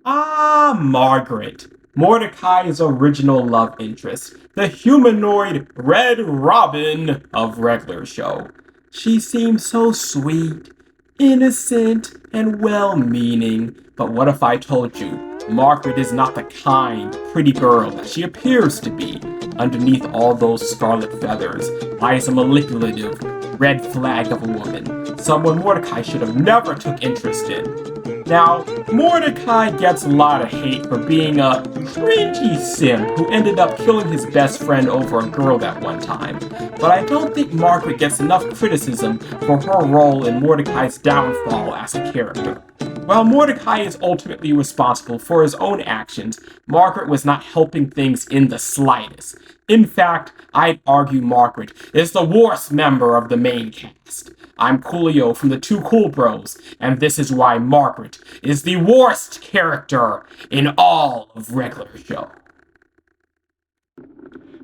Ah, Margaret, Mordecai's original love interest, the humanoid Red Robin of Regular Show. She seems so sweet, innocent, and well-meaning. But what if I told you Margaret is not the kind, pretty girl that she appears to be? Underneath all those scarlet feathers lies a manipulative red flag of a woman, someone Mordecai should have never took interest in. Now, Mordecai gets a lot of hate for being a cringy simp who ended up killing his best friend over a girl that one time. But I don't think Margaret gets enough criticism for her role in Mordecai's downfall as a character. While Mordecai is ultimately responsible for his own actions, Margaret was not helping things in the slightest. In fact, I'd argue Margaret is the worst member of the main cast. I'm Coolio from the Two Cool Bros, and this is why Margaret is the worst character in all of Regular Show.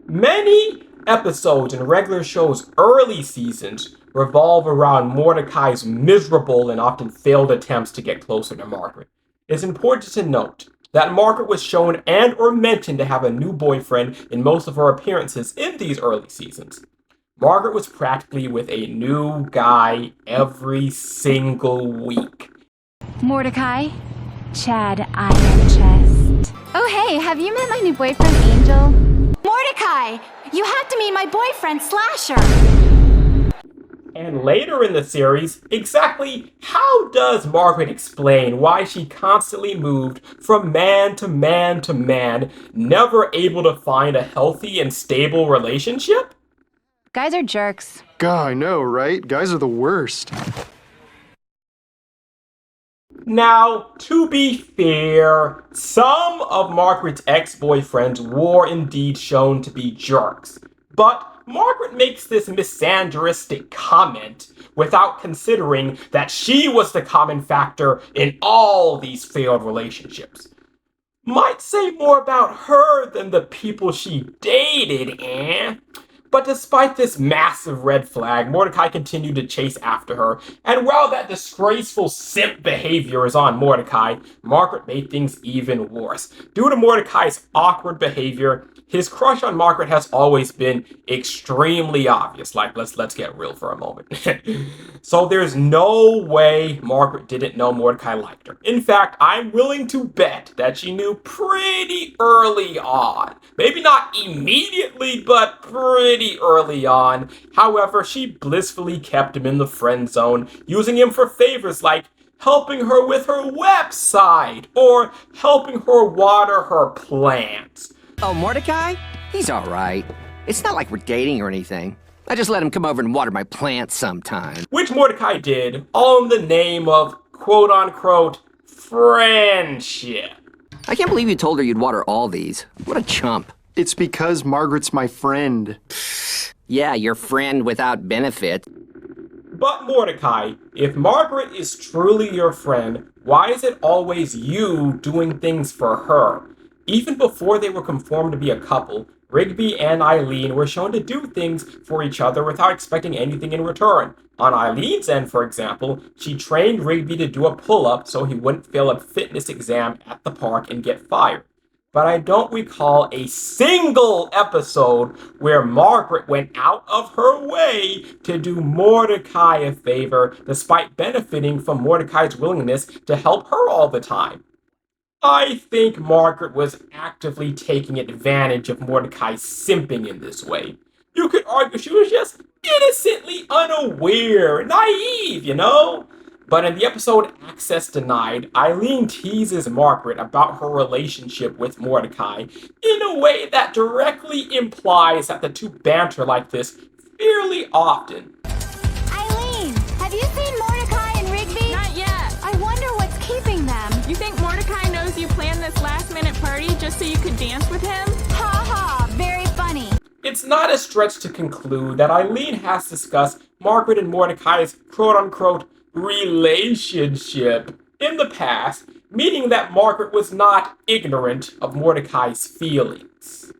Many episodes in Regular Show's early seasons revolve around Mordecai's miserable and often failed attempts to get closer to Margaret. It's important to note that Margaret was shown and or mentioned to have a new boyfriend in most of her appearances in these early seasons. Margaret was practically with a new guy every single week. Mordecai, Chad Iron Chest. Oh hey, have you met my new boyfriend, Angel? Mordecai, you have to meet my boyfriend, Slasher. And later in the series, exactly how does Margaret explain why she constantly moved from man to man to man, never able to find a healthy and stable relationship? Guys are jerks. God, I know, right? Guys are the worst. Now, to be fair, some of Margaret's ex-boyfriends were indeed shown to be jerks, but Margaret makes this misandristic comment without considering that she was the common factor in all these failed relationships. Might say more about her than the people she dated, eh? But despite this massive red flag, Mordecai continued to chase after her, and while that disgraceful simp behavior is on Mordecai, Margaret made things even worse. Due to Mordecai's awkward behavior, his crush on Margaret has always been extremely obvious. Like, let's get real for a moment. So there's no way Margaret didn't know Mordecai liked her. In fact, I'm willing to bet that she knew pretty early on. Maybe not immediately, but pretty early on. However, she blissfully kept him in the friend zone, using him for favors like helping her with her website or helping her water her plants. Oh, Mordecai? He's all right. It's not like we're dating or anything. I just let him come over and water my plants sometime. Which Mordecai did, all in the name of quote-unquote friendship. I can't believe you told her you'd water all these. What a chump. It's because Margaret's my friend. Yeah, your friend without benefit. But Mordecai, if Margaret is truly your friend, why is it always you doing things for her? Even before they were confirmed to be a couple, Rigby and Eileen were shown to do things for each other without expecting anything in return. On Eileen's end, for example, she trained Rigby to do a pull-up so he wouldn't fail a fitness exam at the park and get fired. But I don't recall a single episode where Margaret went out of her way to do Mordecai a favor, despite benefiting from Mordecai's willingness to help her all the time. I think Margaret was actively taking advantage of Mordecai's simping in this way. You could argue she was just innocently unaware, naive, you know? But in the episode Access Denied, Eileen teases Margaret about her relationship with Mordecai in a way that directly implies that the two banter like this fairly often. Eileen, have you seen Mordecai and Rigby? Not yet. I wonder what's keeping them. You think Mordecai knows you planned this last-minute party just so you could dance with him? Ha ha, very funny. It's not a stretch to conclude that Eileen has discussed Margaret and Mordecai's quote-unquote relationship in the past, meaning that Margaret was not ignorant of Mordecai's feelings.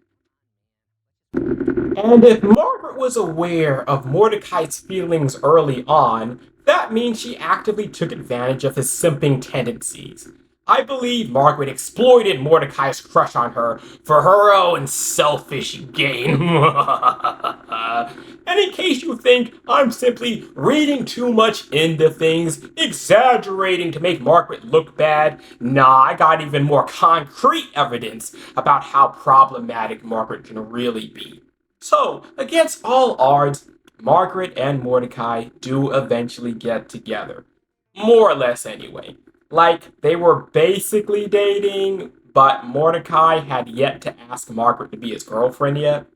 And if Margaret was aware of Mordecai's feelings early on, that means she actively took advantage of his simping tendencies. I believe Margaret exploited Mordecai's crush on her for her own selfish gain. And in case you think I'm simply reading too much into things, exaggerating to make Margaret look bad, nah, I got even more concrete evidence about how problematic Margaret can really be. So, against all odds, Margaret and Mordecai do eventually get together. More or less anyway. Like, they were basically dating, but Mordecai had yet to ask Margaret to be his girlfriend yet.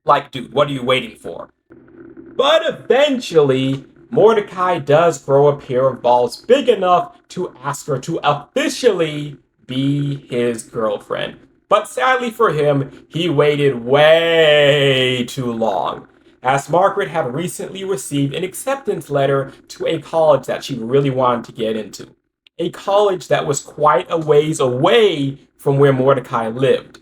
Like, dude, what are you waiting for? But eventually, Mordecai does grow a pair of balls big enough to ask her to officially be his girlfriend. But sadly for him, he waited way too long, as Margaret had recently received an acceptance letter to a college that she really wanted to get into. A college that was quite a ways away from where Mordecai lived.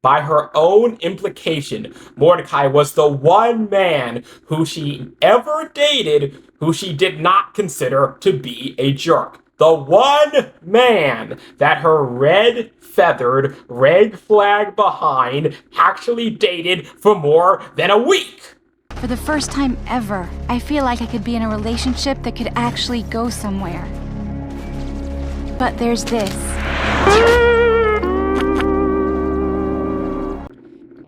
By her own implication, Mordecai was the one man who she ever dated who she did not consider to be a jerk. The one man that her red-feathered, red flag behind actually dated for more than a week. For the first time ever, I feel like I could be in a relationship that could actually go somewhere. But there's this.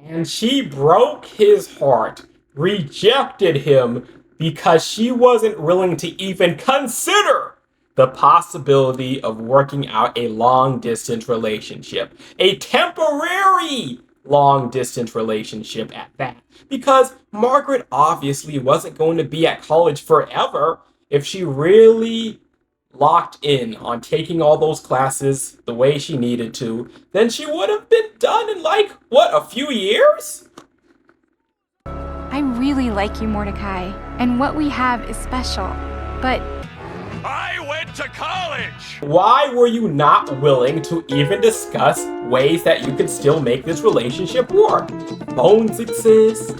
And she broke his heart, rejected him because she wasn't willing to even consider the possibility of working out a long-distance relationship. A temporary long-distance relationship at that. Because Margaret obviously wasn't going to be at college forever. If she really locked in on taking all those classes the way she needed to, then she would have been done in a few years? I really like you, Mordecai, and what we have is special. But I went to college! Why were you not willing to even discuss ways that you could still make this relationship work? Phones exist,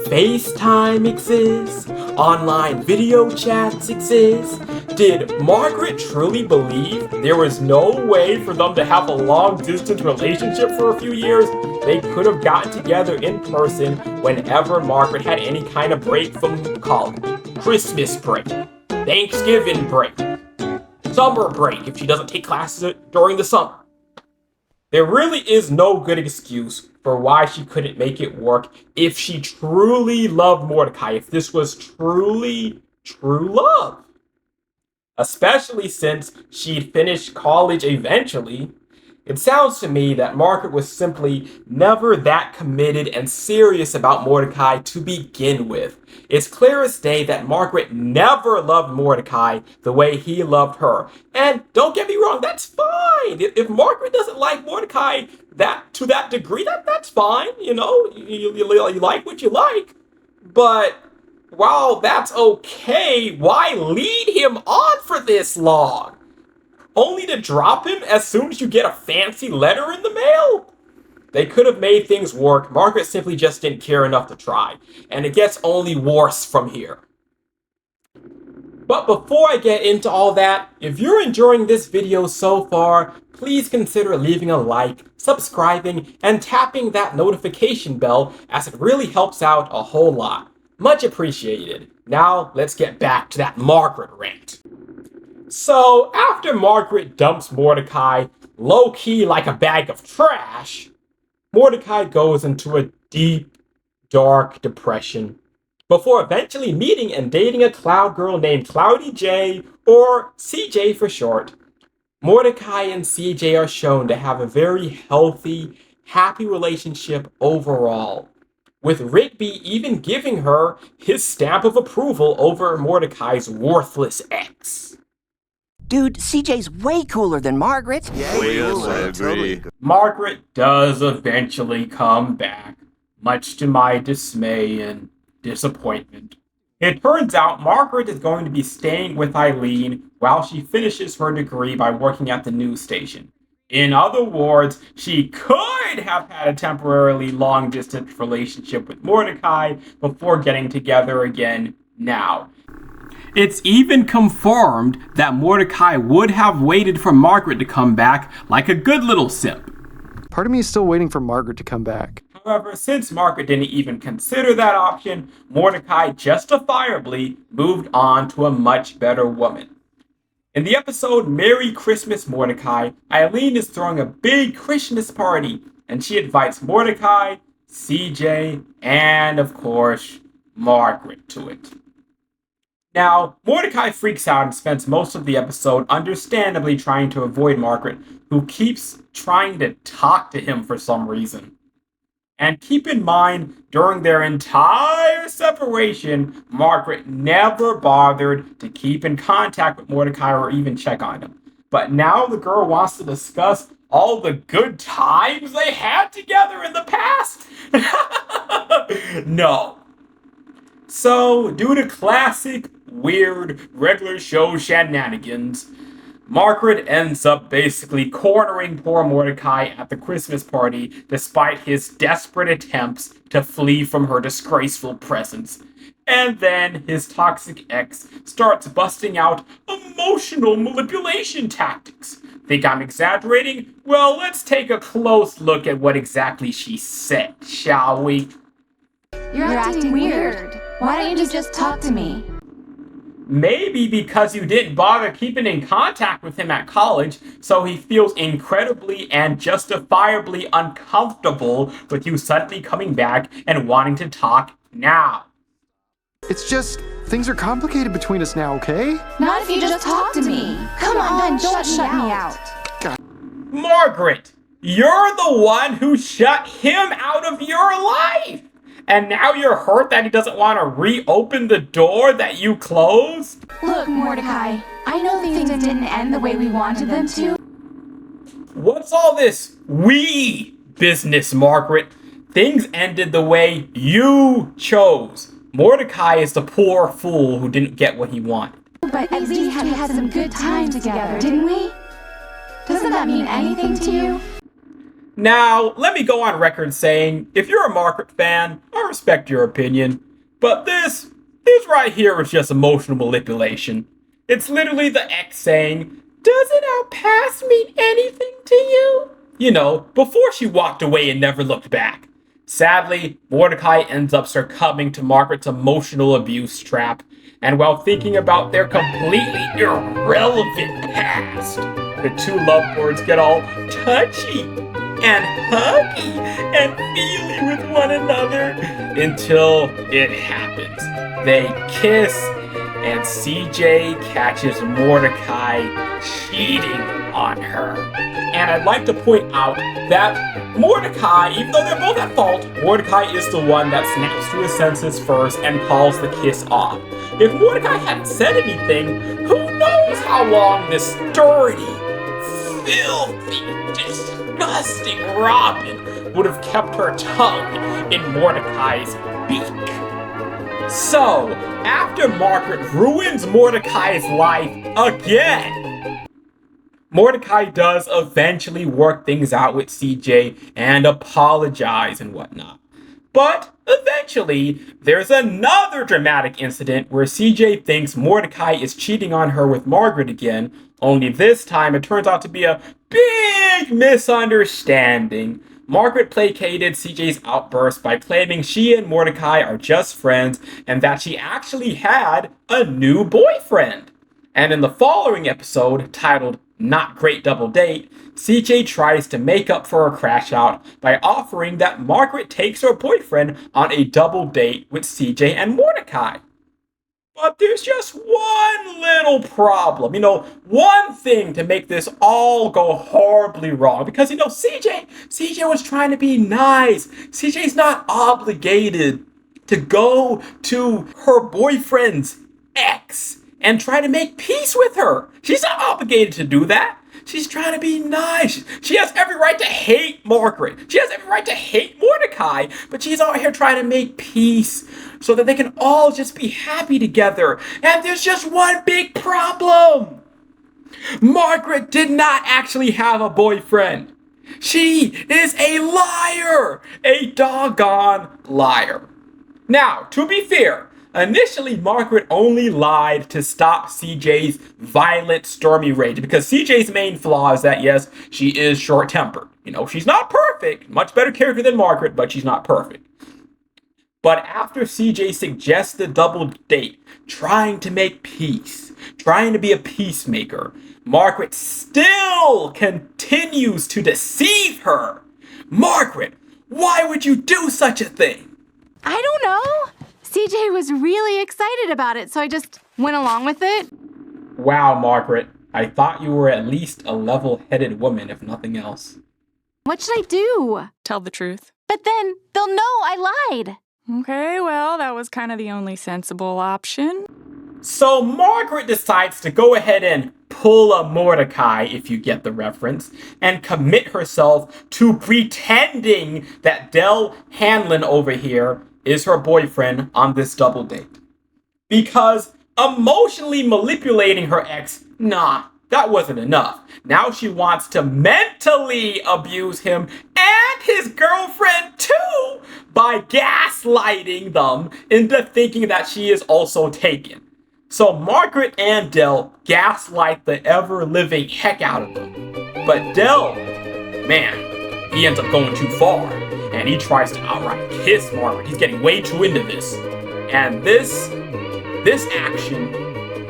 FaceTime exists, online video chats exist. Did Margaret truly believe there was no way for them to have a long-distance relationship for a few years? They could have gotten together in person whenever Margaret had any kind of break from college. Christmas break, Thanksgiving break, summer break if she doesn't take classes during the summer. There really is no good excuse for why she couldn't make it work if she truly loved Mordecai, if this was truly true love. Especially since she'd finished college eventually. It sounds to me that Margaret was simply never that committed and serious about Mordecai to begin with. It's clear as day that Margaret never loved Mordecai the way he loved her. And don't get me wrong, that's fine. If Margaret doesn't like Mordecai to that degree, that's fine. You know, you like what you like. But while that's okay, why lead him on for this long? Only to drop him as soon as you get a fancy letter in the mail? They could have made things work. Margaret simply just didn't care enough to try. And it gets only worse from here. But before I get into all that, if you're enjoying this video so far, please consider leaving a like, subscribing, and tapping that notification bell, as it really helps out a whole lot. Much appreciated. Now, let's get back to that Margaret rant. So, after Margaret dumps Mordecai low-key like a bag of trash, Mordecai goes into a deep, dark depression before eventually meeting and dating a cloud girl named Cloudy J, or CJ for short. Mordecai and CJ are shown to have a very healthy, happy relationship overall, with Rigby even giving her his stamp of approval over Mordecai's worthless ex. Dude, CJ's way cooler than Margaret. Yes, I agree. Margaret does eventually come back, much to my dismay and disappointment. It turns out Margaret is going to be staying with Eileen while she finishes her degree by working at the news station. In other words, she could have had a temporarily long-distance relationship with Mordecai before getting together again now. It's even confirmed that Mordecai would have waited for Margaret to come back like a good little simp. Part of me is still waiting for Margaret to come back. However, since Margaret didn't even consider that option, Mordecai justifiably moved on to a much better woman. In the episode Merry Christmas, Mordecai, Eileen is throwing a big Christmas party, and she invites Mordecai, CJ, and of course, Margaret to it. Now, Mordecai freaks out and spends most of the episode understandably trying to avoid Margaret, who keeps trying to talk to him for some reason. And keep in mind, during their entire separation, Margaret never bothered to keep in contact with Mordecai or even check on him. But now the girl wants to discuss all the good times they had together in the past? No. So, due to classic, weird, regular show shenanigans, Margaret ends up basically cornering poor Mordecai at the Christmas party despite his desperate attempts to flee from her disgraceful presence. And then his toxic ex starts busting out emotional manipulation tactics. Think I'm exaggerating? Well, let's take a close look at what exactly she said, shall we? You're acting weird. Why don't you just talk to me? Maybe because you didn't bother keeping in contact with him at college, so he feels incredibly and justifiably uncomfortable with you suddenly coming back and wanting to talk now. It's just, things are complicated between us now, okay? Not if you just talk to me. Come on, don't shut me out. Margaret, you're the one who shut him out of your life! And now you're hurt that he doesn't want to reopen the door that you closed? Look, Mordecai, I know things didn't end the way we wanted them to. What's all this we business, Margaret? Things ended the way you chose. Mordecai is the poor fool who didn't get what he wanted. But at least we had some good time together, didn't we? Doesn't that mean anything to you? Now, let me go on record saying, if you're a Margaret fan, I respect your opinion. But this right here is just emotional manipulation. It's literally the ex saying, doesn't our past mean anything to you? You know, before she walked away and never looked back. Sadly, Mordecai ends up succumbing to Margaret's emotional abuse trap. And while thinking about their completely irrelevant past, the two lovebirds get all touchy and huggy and feely with one another until it happens. They kiss, and CJ catches Mordecai cheating on her. And I'd like to point out that Mordecai, even though they're both at fault, Mordecai is the one that snaps to his senses first and calls the kiss off. If Mordecai hadn't said anything, who knows how long this dirty, filthy, disgusting Robin would have kept her tongue in Mordecai's beak. So, after Margaret ruins Mordecai's life again, Mordecai does eventually work things out with CJ and apologize and whatnot. But eventually, there's another dramatic incident where CJ thinks Mordecai is cheating on her with Margaret again, only this time it turns out to be a big misunderstanding. Margaret placated CJ's outburst by claiming she and Mordecai are just friends and that she actually had a new boyfriend. And in the following episode, titled Not Great Double Date, CJ tries to make up for her crash out by offering that Margaret takes her boyfriend on a double date with CJ and Mordecai. But there's just one little problem, one thing to make this all go horribly wrong. Because, CJ was trying to be nice. CJ's not obligated to go to her boyfriend's ex and try to make peace with her. She's not obligated to do that. She's trying to be nice. She has every right to hate Margaret. She has every right to hate Mordecai. But she's out here trying to make peace so that they can all just be happy together. And there's just one big problem. Margaret did not actually have a boyfriend. She is a liar. A doggone liar. Now, to be fair, Initially, Margaret only lied to stop CJ's violent, stormy rage, because CJ's main flaw is that, yes, she is short-tempered. You know, she's not perfect. Much better character than Margaret, but she's not perfect. But after CJ suggests the double date, trying to make peace, trying to be a peacemaker, Margaret still continues to deceive her. Margaret, why would you do such a thing? I don't know. CJ was really excited about it, so I just went along with it. Wow, Margaret. I thought you were at least a level-headed woman, if nothing else. What should I do? Tell the truth. But then they'll know I lied. Okay, well, that was kind of the only sensible option. So Margaret decides to go ahead and pull a Mordecai, if you get the reference, and commit herself to pretending that Del Hanlon over here is her boyfriend on this double date. Because emotionally manipulating her ex, nah, that wasn't enough. Now she wants to mentally abuse him and his girlfriend too by gaslighting them into thinking that she is also taken. So Margaret and Del gaslight the ever-living heck out of them. But Del, man, he ends up going too far. And he tries to outright kiss Margaret. He's getting way too into this. And this action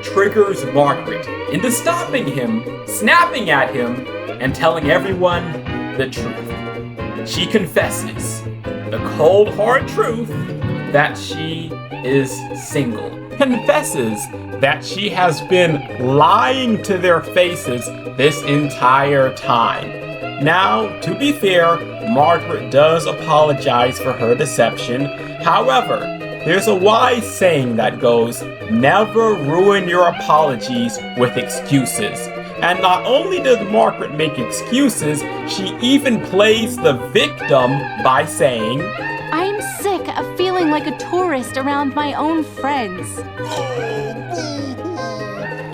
triggers Margaret into stopping him, snapping at him, and telling everyone the truth. She confesses the cold, hard truth that she is single. Confesses that she has been lying to their faces this entire time. Now, to be fair, Margaret does apologize for her deception. However, there's a wise saying that goes, never ruin your apologies with excuses. And not only does Margaret make excuses, she even plays the victim by saying, I'm sick of feeling like a tourist around my own friends. Oh, boo-hoo.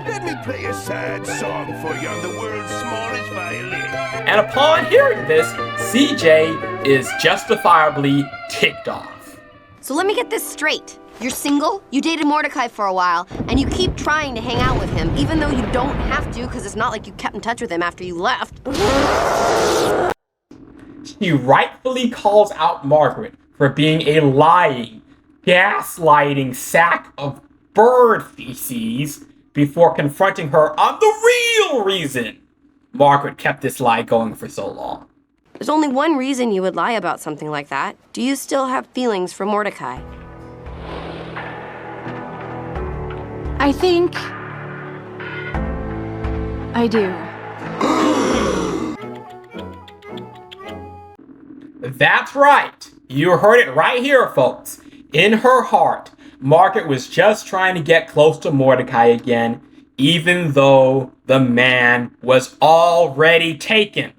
Let me play a sad song for you on the world's smallest violin. And upon hearing this, CJ is justifiably ticked off. So let me get this straight. You're single, you dated Mordecai for a while, and you keep trying to hang out with him, even though you don't have to, because it's not like you kept in touch with him after you left. She rightfully calls out Margaret for being a lying, gaslighting sack of bird feces before confronting her on the real reason Margaret kept this lie going for so long. There's only one reason you would lie about something like that. Do you still have feelings for Mordecai? I think I do. That's right. You heard it right here, folks. In her heart, Margaret was just trying to get close to Mordecai again, even though the man was already taken.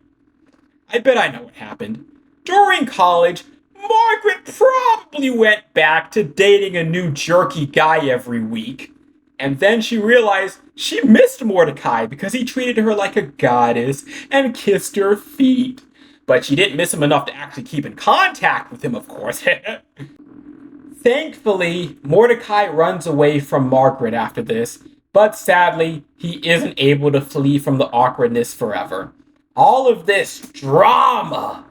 I bet I know what happened. During college, Margaret probably went back to dating a new jerky guy every week. And then she realized she missed Mordecai because he treated her like a goddess and kissed her feet. But she didn't miss him enough to actually keep in contact with him, of course. Thankfully, Mordecai runs away from Margaret after this, but sadly, he isn't able to flee from the awkwardness forever. All of this drama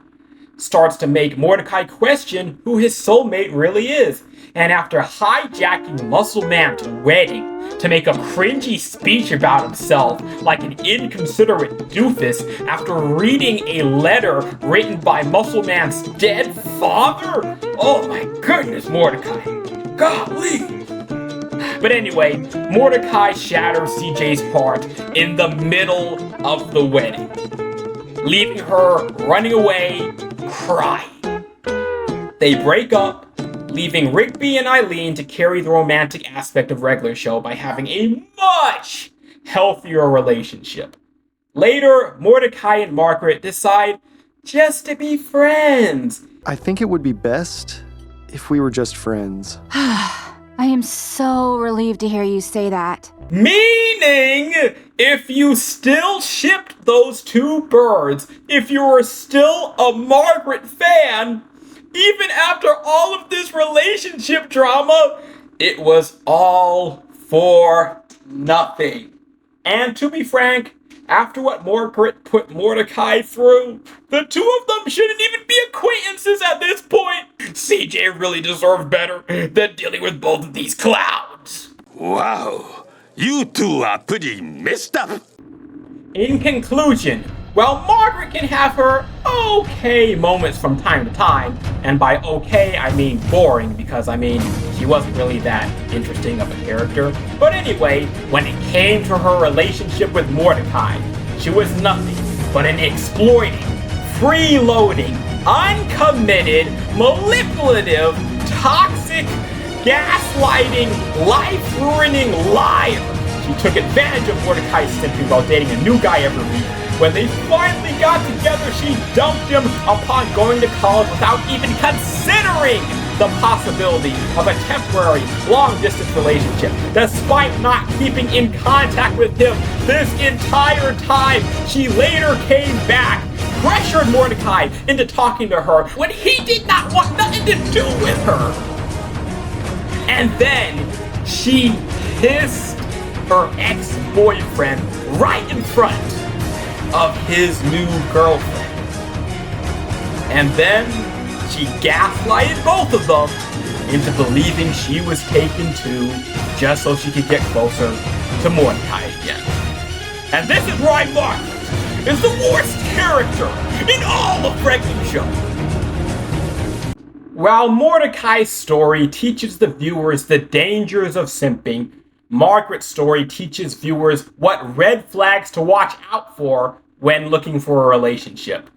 starts to make Mordecai question who his soulmate really is. And after hijacking Muscle Man's wedding to make a cringy speech about himself like an inconsiderate doofus after reading a letter written by Muscle Man's dead father? Oh my goodness, Mordecai. Golly. But anyway, Mordecai shatters CJ's heart in the middle of the wedding, leaving her running away, crying. They break up, leaving Rigby and Eileen to carry the romantic aspect of regular show by having a much healthier relationship. Later, Mordecai and Margaret decide just to be friends. I think it would be best if we were just friends. I am so relieved to hear you say that. Meaning, if you still shipped those two birds, if you were still a Margaret fan, even after all of this relationship drama, it was all for nothing. And to be frank, after what Margaret put Mordecai through, the two of them shouldn't even be acquaintances at this point. CJ really deserved better than dealing with both of these clowns. Wow, you two are pretty messed up. In conclusion, while Margaret can have her okay moments from time to time, and by okay I mean boring because she wasn't really that interesting of a character, but anyway, when it came to her relationship with Mordecai, she was nothing but an exploiting, freeloading, uncommitted, manipulative, toxic, gaslighting, life-ruining liar. She took advantage of Mordecai's simping while dating a new guy every week. When they finally got together, she dumped him upon going to college without even considering the possibility of a temporary, long-distance relationship, despite not keeping in contact with him this entire time. She later came back, pressured Mordecai into talking to her when he did not want nothing to do with her. And then she kissed her ex-boyfriend right in front of his new girlfriend. And then she gaslighted both of them into believing she was taken too, just so she could get closer to Mordecai again. And this is why Margaret is the worst character in all of Franklin Show. While Mordecai's story teaches the viewers the dangers of simping, Margaret's story teaches viewers what red flags to watch out for when looking for a relationship.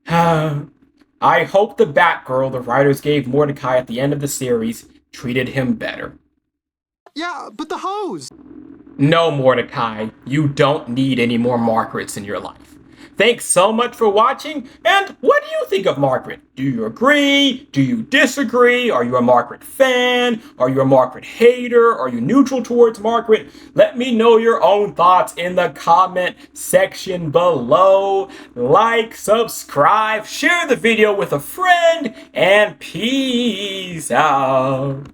I hope the Batgirl the writers gave Mordecai at the end of the series treated him better. Yeah, but the hose! No, Mordecai, you don't need any more Margarets in your life. Thanks so much for watching, and what do you think of Margaret? Do you agree? Do you disagree? Are you a Margaret fan? Are you a Margaret hater? Are you neutral towards Margaret? Let me know your own thoughts in the comment section below. Like, subscribe, share the video with a friend, and peace out.